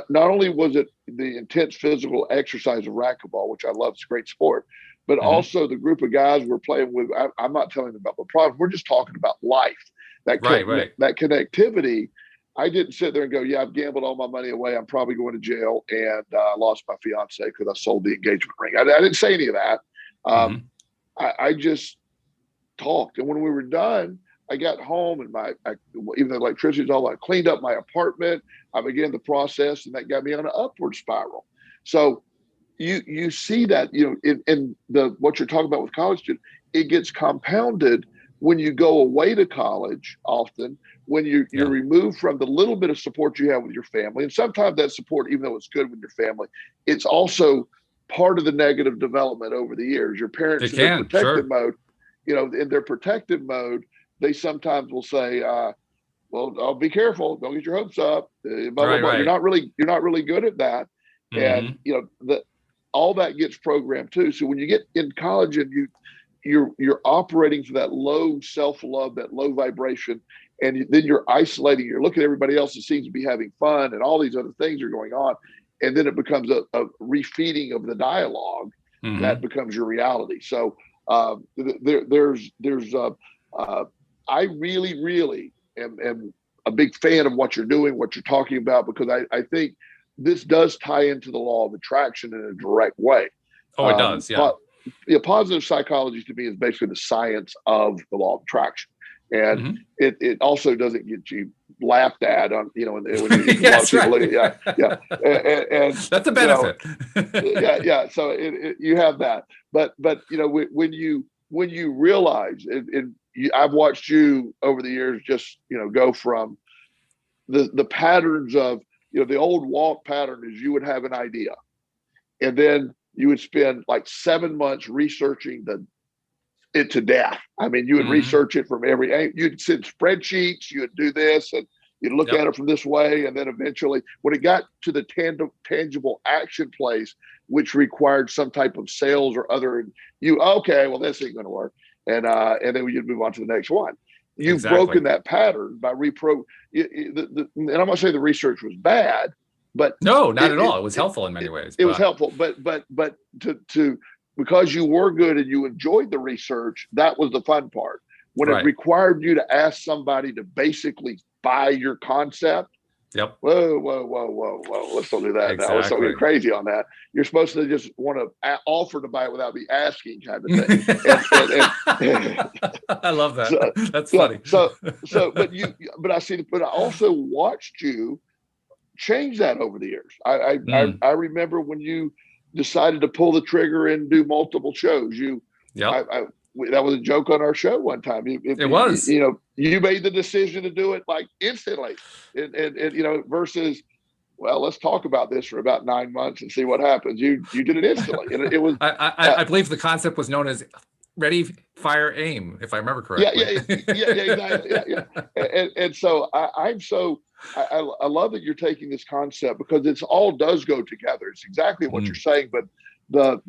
not only was it the intense physical exercise of racquetball, which I love, it's a great sport, but Hmm. also the group of guys we're playing with. I'm not telling them about the problem. We're just talking about life. That Right, right. that connectivity. I didn't sit there and go, "Yeah, I've gambled all my money away. I'm probably going to jail, and lost my fiance because I sold the engagement ring." I didn't say any of that. Um, Hmm. I just talked. And when we were done, I got home, and even though electricity was all, I cleaned up my apartment. I began the process, and that got me on an upward spiral. So you see that, in the what you're talking about with college students, it gets compounded when you go away to college. Often when you're Yeah. removed from the little bit of support you have with your family, and sometimes that support, even though it's good with your family, it's also part of the negative development over the years. Your parents It in their can, protective sure. mode, in their protective mode, they sometimes will say, "Well, I'll be careful. Don't get your hopes up. Blah blah Right, blah. right. You're not really good at that." And Hmm. all that gets programmed too. So when you get in college, and you're operating for that low self love, that low vibration, and then you're isolating. You're looking at everybody else that seems to be having fun, and all these other things are going on, and then it becomes a refeeding of the dialogue that Hmm. becomes your reality. So there's uh, I really am a big fan of what you're doing, what you're talking about, because I think this does tie into the law of attraction in a direct way. Oh, it Um, does. Yeah. but positive psychology to me is basically the science of the law of attraction, and Hmm. it also doesn't get you laughed at on, when you, because a lot of Yes, people right. look at, yeah, and That's a you know benefit. yeah. So you have that, but when you realize I've watched you over the years just go from the patterns of, the old Walt pattern is you would have an idea, and then you would spend like 7 months researching it to death. I mean, you would Hmm. research it from you'd send spreadsheets, you would do this, and you'd look at Yep. it from this way. And then eventually, when it got to the tangible action place, which required some type of sales or other, okay, well, this ain't going to work. And then you'd move on to the next one. You've Exactly. broken that pattern by and I'm going to say the research was bad, but No, not at it, all. It was it, helpful in many it, ways, it was but helpful. But to because you were good and you enjoyed the research, that was the fun part. When it right. required you to ask somebody to basically buy your concept, Yep. Whoa. Let's don't do that now. Let's don't Exactly. get crazy on that. You're supposed to just want to offer to buy it without me asking, kind of thing. I love that. So, That's yeah, funny. but but I also watched you change that over the years. Mm, I remember when you decided to pull the trigger and do multiple shows. yep. That was a joke on our show one time. It was. You made the decision to do it like instantly, and versus, well, let's talk about this for about 9 months and see what happens. You did it instantly, and it was. I believe the concept was known as ready, fire, aim, if I remember Yeah, correctly. exactly. Yeah. And so I love that you're taking this concept because it's all does go together. It's exactly what you're Mm, saying, but the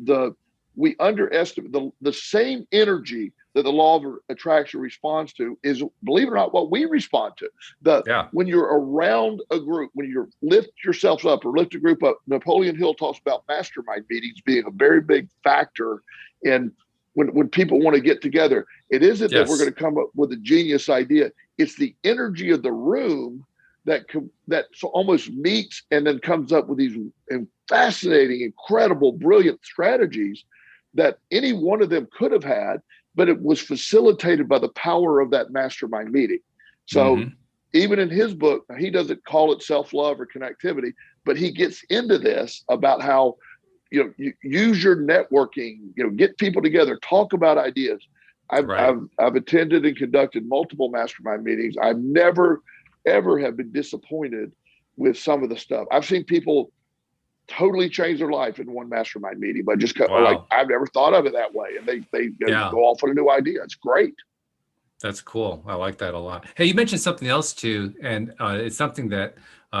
we underestimate the same energy that the law of attraction responds to is, believe it or not, what we respond to. The yeah. When you're around a group, when you lift yourself up or lift a group up, Napoleon Hill talks about mastermind meetings being a very big factor in when people want to get together. It isn't that we're going Yes. to come up with a genius idea. It's the energy of the room that so almost meets and then comes up with these fascinating, incredible, brilliant strategies that any one of them could have had, but it was facilitated by the power of that mastermind meeting. So Hmm. even in his book, he doesn't call it self-love or connectivity, but he gets into this about how you use your networking, get people together, talk about ideas. Right. I've attended and conducted multiple mastermind meetings. I've never ever have been disappointed with some of the stuff. I've seen people totally change their life in one mastermind meeting, but just like, Wow. I've never thought of it that way, and they Yeah. go off on a new idea. It's great. That's cool. I like that a lot. Hey, you mentioned something else too, and it's something that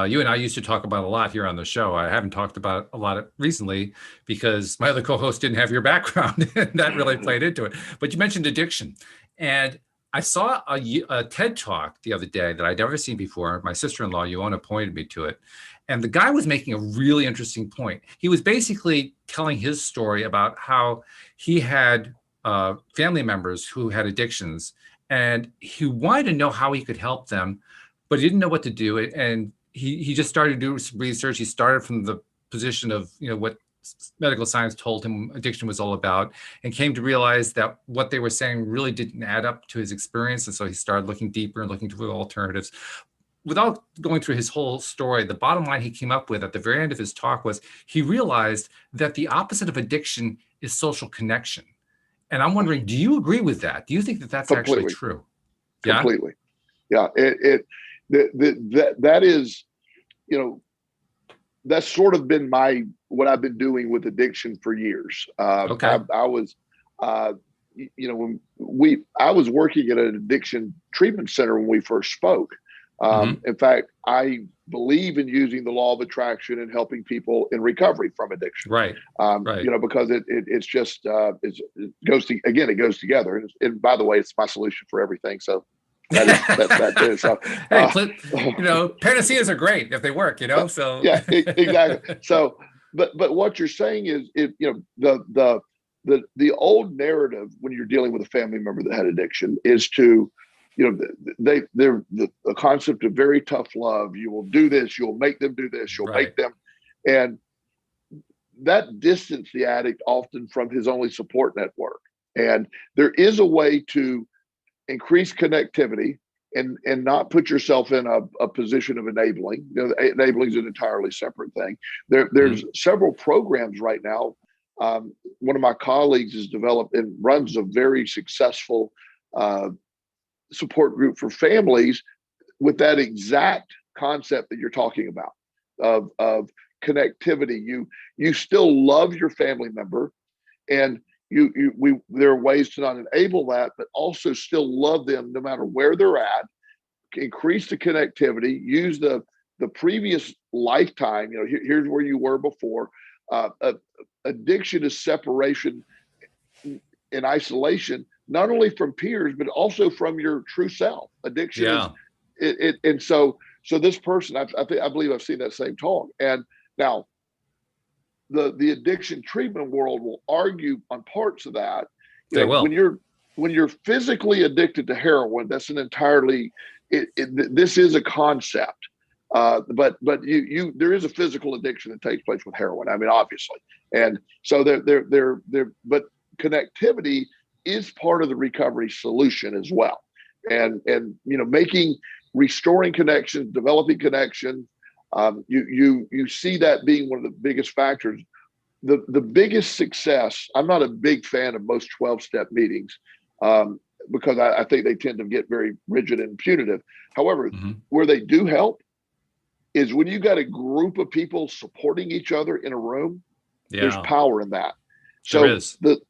you and I used to talk about a lot here on the show. I haven't talked about a lot recently because my other co-host didn't have your background, and that really played into it. But you mentioned addiction, and I saw a TED talk the other day that I'd never seen before. My sister-in-law, Ioana, pointed me to it, and the guy was making a really interesting point. He was basically telling his story about how he had family members who had addictions, and he wanted to know how he could help them, but he didn't know what to do. And he just started to do some research. He started from the position of what medical science told him addiction was all about, and came to realize that what they were saying really didn't add up to his experience. And so he started looking deeper and looking for alternatives. Without going through his whole story, the bottom line he came up with at the very end of his talk was he realized that the opposite of addiction is social connection. And I'm wondering, do you agree with that? Do you think that that's actually Completely, true? Yeah. completely. Yeah, that is, you know, that's sort of been what I've been doing with addiction for years. Okay. I was, uh, when I was working at an addiction treatment center when we first spoke. Hmm. In fact, I believe in using the law of attraction and helping people in recovery from addiction. Right. Right. Because it's just it goes to, again, it goes together. And by the way, it's my solution for everything. So that too. So, Hey, panaceas are great if they work. So. yeah, exactly. So, but what you're saying is, the old narrative when you're dealing with a family member that had addiction is to, they're the concept of very tough love. You will do this. You'll make them do this. You'll Right. make them, and that distance the addict often from his only support network. And there is a way to increase connectivity and not put yourself in a position of enabling. Enabling is an entirely separate thing. There's Mm-hmm. several programs right now. One of my colleagues has developed and runs a very successful support group for families with that exact concept that you're talking about of connectivity. You still love your family member, and there are ways to not enable that, but also still love them no matter where they're at. Increase the connectivity. Use the previous lifetime. Here's where you were before. Addiction is separation in isolation, not only from peers but also from your true self. Addiction is Yeah. it, and so this person, I believe I've seen that same talk. And now the addiction treatment world will argue on parts of that. They When will. you're physically addicted to heroin, that's an entirely this is a concept. But there is a physical addiction that takes place with heroin. I mean, obviously, and so but connectivity is part of the recovery solution as well, and restoring connections, developing connections. You see that being one of the biggest factors. The biggest success. I'm not a big fan of most 12-step meetings. Because I think they tend to get very rigid and punitive. However, where they do help is when you got a group of people supporting each other in a room. There's power in that. So there is. The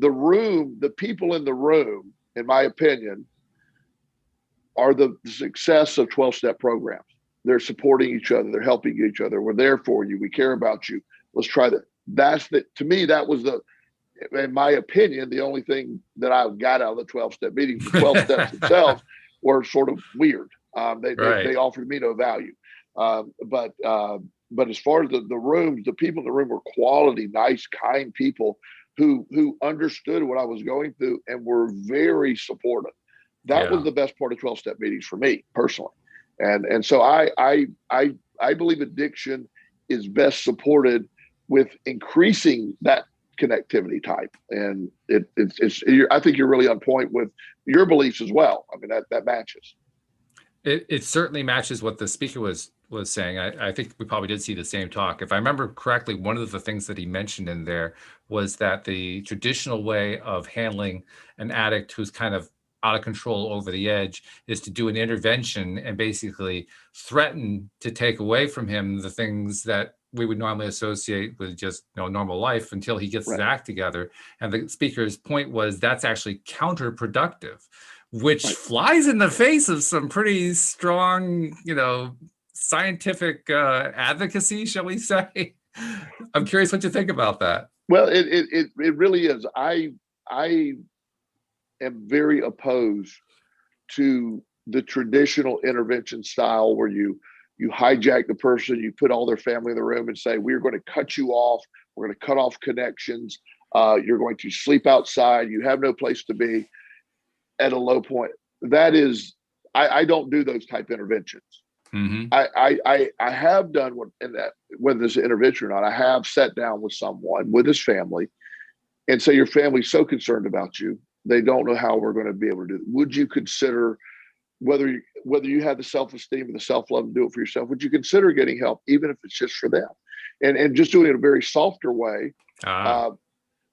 room, the people in the room, in my opinion, are the success of 12-step programs. They're supporting each other. They're helping each other. We're there for you. We care about you. Let's try that. To me, that was in my opinion, the only thing that I got out of the 12-step meetings. The 12 steps themselves were sort of weird. They offered me no value. But as far as the rooms, the people in the room were quality, nice, kind people who understood what I was going through and were very supportive. That was the best part of 12-step meetings for me personally. And so I believe addiction is best supported with increasing that connectivity type, and I think you're really on point with your beliefs as well. I mean, that matches. It certainly matches what the speaker was saying. I think we probably did see the same talk. If I remember correctly, one of the things that he mentioned in there was that the traditional way of handling an addict who's kind of out of control, over the edge, is to do an intervention and basically threaten to take away from him the things that we would normally associate with just normal life until he gets his act together. And the speaker's point was that's actually counterproductive, which flies in the face of some pretty strong, scientific advocacy, shall we say? I'm curious what you think about that. Well, it really is. I am very opposed to the traditional intervention style where you hijack the person, you put all their family in the room and say, we're going to cut you off. We're going to cut off connections. You're going to sleep outside. You have no place to be at a low point. That is, I don't do those type interventions. I have done whether it's an intervention or not, I have sat down with someone, with his family, and say, your family's so concerned about you. They don't know how we're going to be able to do it. Would you consider, whether you have the self-esteem and the self-love to do it for yourself, would you consider getting help, even if it's just for them? And just doing it in a very softer way.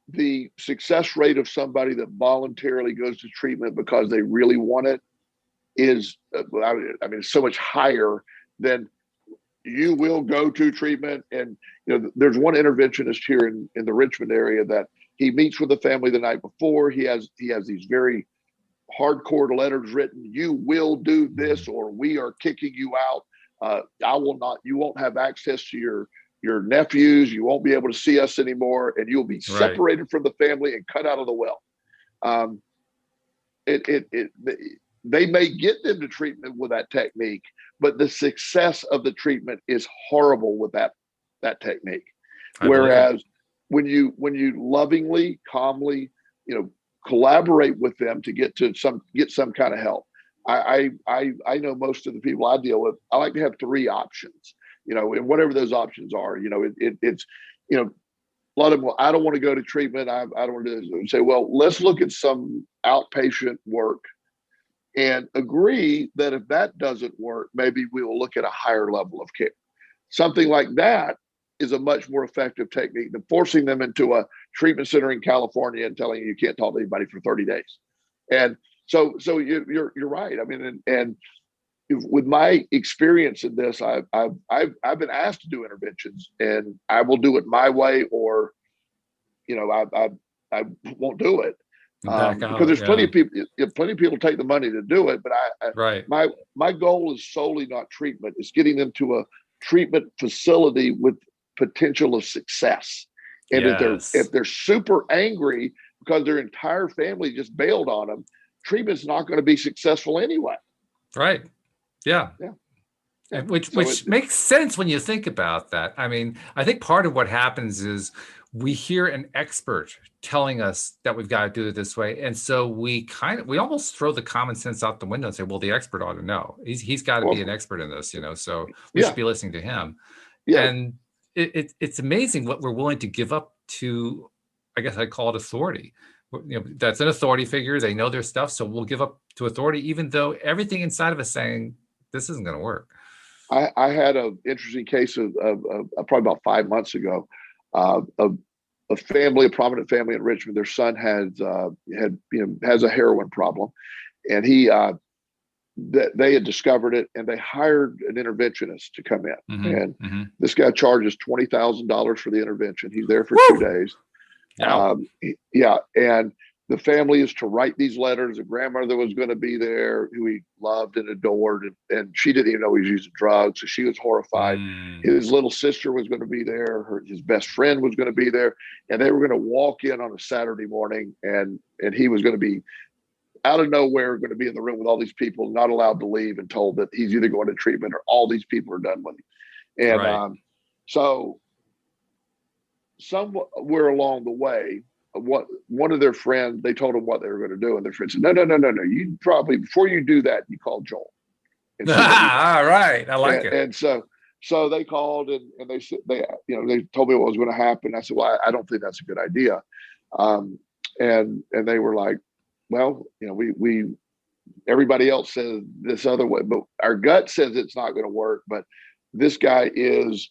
The success rate of somebody that voluntarily goes to treatment because they really want it is, it's so much higher than you will go to treatment. And there's one interventionist here in the Richmond area that he meets with the family the night before. He has these very hardcore letters written. You will do this, or we are kicking you out. I will not. You won't have access to your nephews. You won't be able to see us anymore, and you'll be separated from the family and cut out of the well. They may get them to treatment with that technique, but the success of the treatment is horrible with that technique. Whereas when you lovingly, calmly, collaborate with them to get some kind of help. I know most of the people I deal with, I like to have 3 options, and whatever those options are, it's a lot of them, I don't want to go to treatment. I don't want to do this. And say, well, let's look at some outpatient work and agree that if that doesn't work, maybe we will look at a higher level of care. Something like that is a much more effective technique than forcing them into a treatment center in California and telling you can't talk to anybody for 30 days. And so you're right. I mean, and with my experience in this, I've been asked to do interventions, and I will do it my way, or I won't do it. Because there's plenty of people take the money to do it, but my goal is solely not treatment. It's getting them to a treatment facility with potential of success. And if they're super angry because their entire family just bailed on them, treatment's not going to be successful anyway. Right. Yeah. Which makes sense when you think about that. I mean, I think part of what happens is we hear an expert telling us that we've got to do it this way. And so we almost throw the common sense out the window and say, well, the expert ought to know. He's got to Well, be an expert in this, so we should yeah, be listening to him. yeah. And it's amazing what we're willing to give up to, I guess I'd call it authority. That's an authority figure. They know their stuff. So we'll give up to authority, even though everything inside of us saying this isn't going to work. I had an interesting case of probably about 5 months ago. Of a family, a prominent family in Richmond. Their son has a heroin problem, and they had discovered it, and they hired an interventionist to come in. And this guy charges $20,000 for the intervention. He's there for 2 days. Yeah, and the family is to write these letters. The grandmother was going to be there, who he loved and adored, and she didn't even know he was using drugs, so she was horrified. His little sister was going to be there. His best friend was going to be there, and they were going to walk in on a Saturday morning, and he was going to be out of nowhere, going to be in the room with all these people, not allowed to leave, and told that he's either going to treatment or all these people are done with him. And so somewhere along the way, one of their friends, they told him what they were going to do, and their friend said, no, you probably, before you do that, you call Joel. All right, I like it. And so they called, and they said, they told me what was going to happen. I said, well, I don't think that's a good idea. And they were like, well, we everybody else says this other way, but our gut says it's not going to work. But this guy is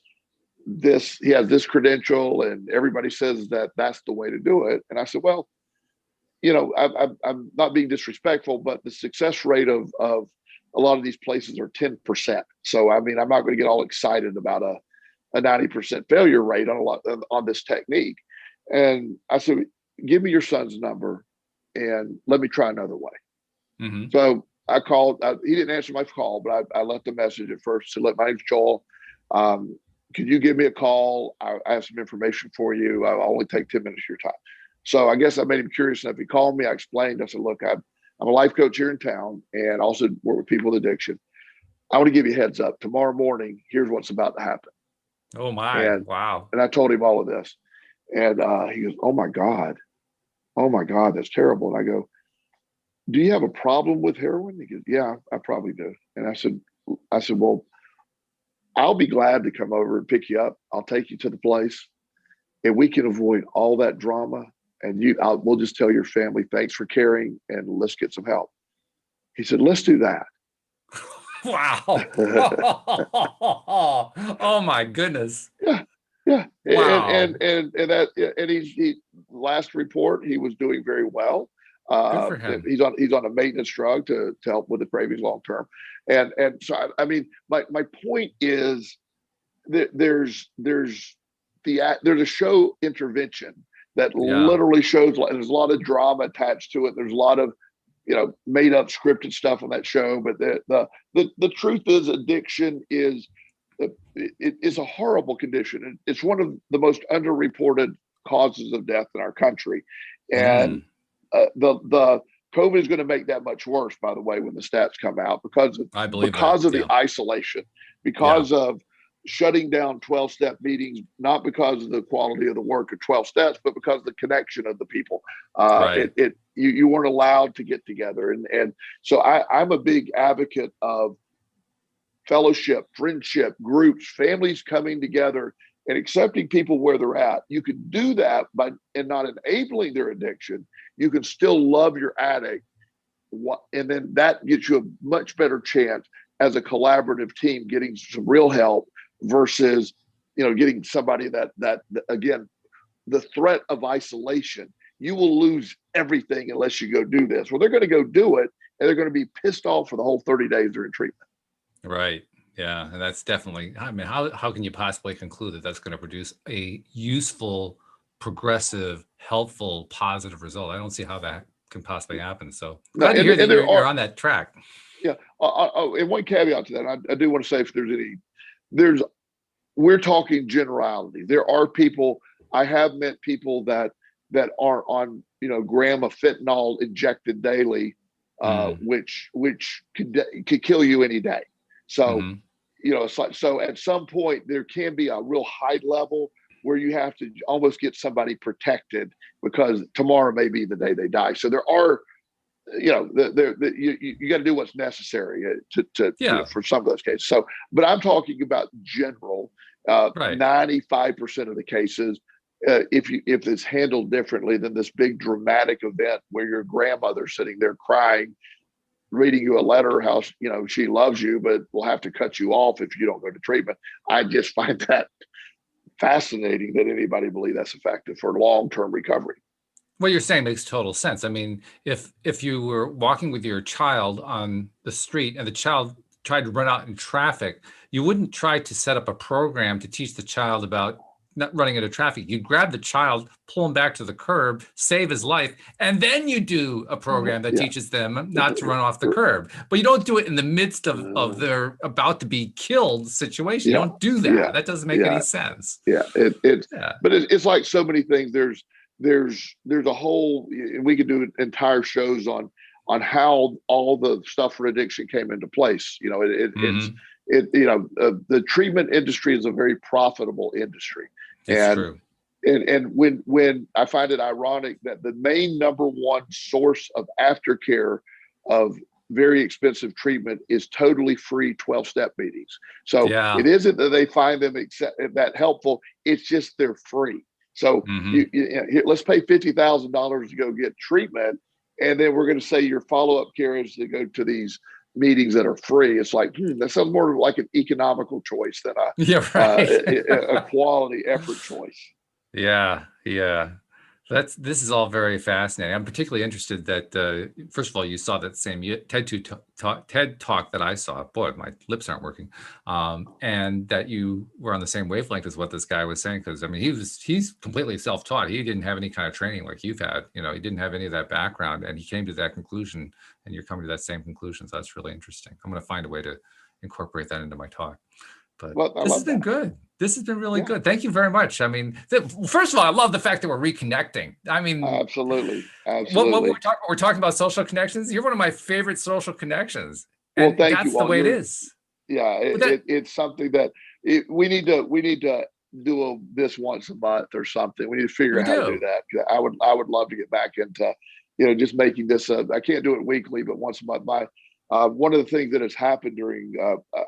this, he has this credential, and everybody says that that's the way to do it. And I said, well, I'm not being disrespectful, but the success rate of a lot of these places are 10%. So, I mean, I'm not going to get all excited about a 90% failure rate on this technique. And I said, give me your son's number and let me try another way. So I called, he didn't answer my call, but I left a message at first to my name's Joel. Could you give me a call? I have some information for you. I'll only take 10 minutes of your time. So I guess I made him curious enough. He called me. I explained. I said, look, I'm a life coach here in town and also work with people with addiction. I want to give you a heads up. Tomorrow morning, here's what's about to happen. Oh, my. Wow. And I told him all of this. And he goes, oh, my God, that's terrible. And I go, do you have a problem with heroin? He goes, yeah, I probably do. And I said, well, I'll be glad to come over and pick you up. I'll take you to the place, and we can avoid all that drama. And we'll just tell your family, thanks for caring, and let's get some help. He said, let's do that. Wow. Oh my goodness. Yeah. Wow. And he last report, he was doing very well. Good for him. He's on a maintenance drug to help with the cravings long term. And so I mean, my point is that there's a show Intervention that literally shows, there's a lot of drama attached to it. There's a lot of made up scripted stuff on that show. But the truth is, addiction is a horrible condition. It's one of the most underreported causes of death in our country. And the COVID is going to make that much worse, by the way, when the stats come out, because of the isolation, because of shutting down 12-step meetings, not because of the quality of the work of 12 steps, but because of the connection of the people. You weren't allowed to get together. And so I'm a big advocate of fellowship, friendship, groups, families coming together and accepting people where they're at. You can do that and not enabling their addiction. You can still love your addict. And then that gets you a much better chance as a collaborative team getting some real help versus, getting somebody that again, the threat of isolation, you will lose everything unless you go do this. Well, they're going to go do it, and they're going to be pissed off for the whole 30 days they're in treatment. Right. Yeah. And that's definitely, I mean, how can you possibly conclude that that's going to produce a useful, progressive, helpful, positive result? I don't see how that can possibly happen. So glad to hear that you're on that track. Yeah. And one caveat to that, I do want to say, if we're talking generality. There are people, I have met people that are on, gram of fentanyl injected daily, which could kill you any day. So, it's like, so at some point there can be a real high level, where you have to almost get somebody protected because tomorrow may be the day they die. So there are, you got to do what's necessary Yeah. for some of those cases. So, but I'm talking about general. Right. 95% of the cases, if it's handled differently than this big dramatic event where your grandmother's sitting there crying, reading you a letter how she loves you, but will have to cut you off if you don't go to treatment. I just find that fascinating that anybody believe that's effective for long-term recovery. What you're saying makes total sense. I mean, if you were walking with your child on the street and the child tried to run out in traffic, you wouldn't try to set up a program to teach the child about not running into traffic. You grab the child, pull him back to the curb, save his life, and then you do a program that teaches them not to run off the curb. But you don't do it in the midst of their about to be killed situation. You don't do that. That doesn't make any sense. But it's like so many things. There's a whole, we could do entire shows on how all the stuff for addiction came into place. The treatment industry is a very profitable industry. It's true. And when I find it ironic that the main number one source of aftercare of very expensive treatment is totally free 12-step meetings. So it isn't that they find them that helpful. It's just they're free. So let's pay $50,000 to go get treatment. And then we're going to say your follow-up care is to go to these meetings that are free. It's like, that sounds more like an economical choice than a quality effort choice. Yeah. This is all very fascinating. I'm particularly interested that, first of all, you saw that same TED talk that I saw. Boy, my lips aren't working. And that you were on the same wavelength as what this guy was saying. Because I mean, he's completely self-taught. He didn't have any kind of training like you've had. He didn't have any of that background, and he came to that conclusion. And you're coming to that same conclusion. So that's really interesting. I'm going to find a way to incorporate that into my talk. But this has been good. This has been really good. Thank you very much. I mean, first of all, I love the fact that we're reconnecting. I mean, absolutely. What we're talking about social connections. You're one of my favorite social connections. And thank that's you. the way it is. Yeah, it's something that we need to do this once a month or something. We need to figure out how to do that. I would love to get back into just making this. I can't do it weekly, but once a month. One of the things that has happened during,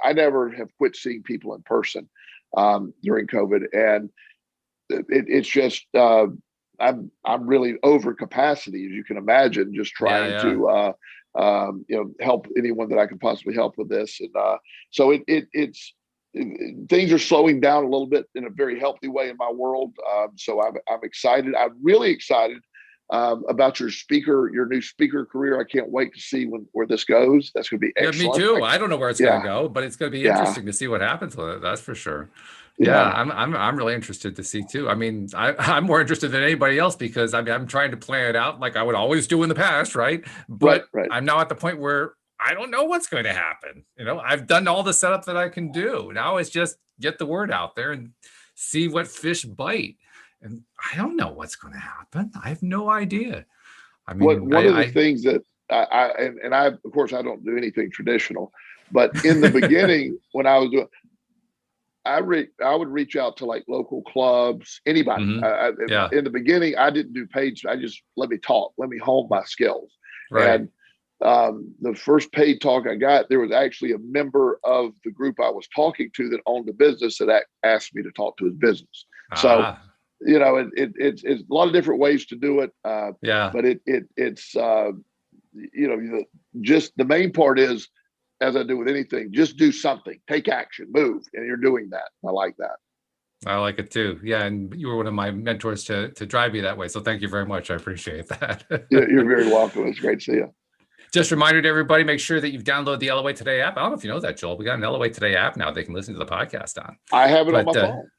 I never have quit seeing people in person during COVID, and it's just I'm really over capacity, as you can imagine, just trying to help anyone that I can possibly help with this, and so it's things are slowing down a little bit in a very healthy way in my world. So I'm excited. I'm really excited about your new speaker career. I can't wait to see where this goes. That's going to be excellent. Me too. I don't know where it's going to go, but it's going to be interesting to see what happens with it. That's for sure. I'm really interested to see too. I mean, I'm more interested than anybody else because I'm trying to plan it out like I would always do in the past, right? But I'm now at the point where I don't know what's going to happen. I've done all the setup that I can do. Now it's just get the word out there and see what fish bite. And I don't know what's going to happen. I have no idea. I mean, one of the things that I of course I don't do anything traditional, but in the beginning when I was doing, I would reach out to like local clubs, anybody. In the beginning, I didn't do paid. I just let me talk, let me hone my skills. And the first paid talk I got, there was actually a member of the group I was talking to that owned a business that asked me to talk to his business. So it's a lot of different ways to do it. But it's just the main part is, as I do with anything, just do something, take action, move, and you're doing that. I like that. I like it too. Yeah, and you were one of my mentors to drive me that way. So thank you very much. I appreciate that. You're very welcome. It's great to see you. Just a reminder to everybody, make sure that you've downloaded the LOA Today app. I don't know if you know that, Joel. We got an LOA Today app now they can listen to the podcast on. I have it on my phone.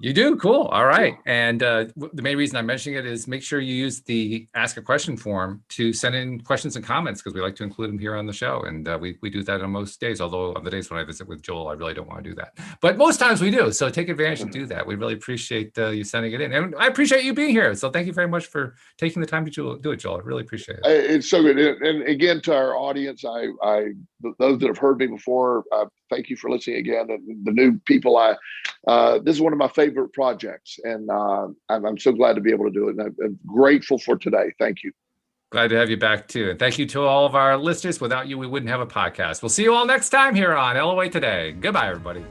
You do? Cool. All right. And the main reason I'm mentioning it is make sure you use the ask a question form to send in questions and comments because we like to include them here on the show. And we do that on most days, although on the days when I visit with Joel, I really don't want to do that. But most times we do. So take advantage and do that. We really appreciate you sending it in. And I appreciate you being here. So thank you very much for taking the time to do it, Joel. I really appreciate it. It's so good. And again, to our audience, those that have heard me before, thank you for listening again. And the new people, this is one of my favorite projects, and I'm so glad to be able to do it. And I'm grateful for today. Thank you. Glad to have you back too. And thank you to all of our listeners. Without you, we wouldn't have a podcast. We'll see you all next time here on LOA Today. Goodbye, everybody.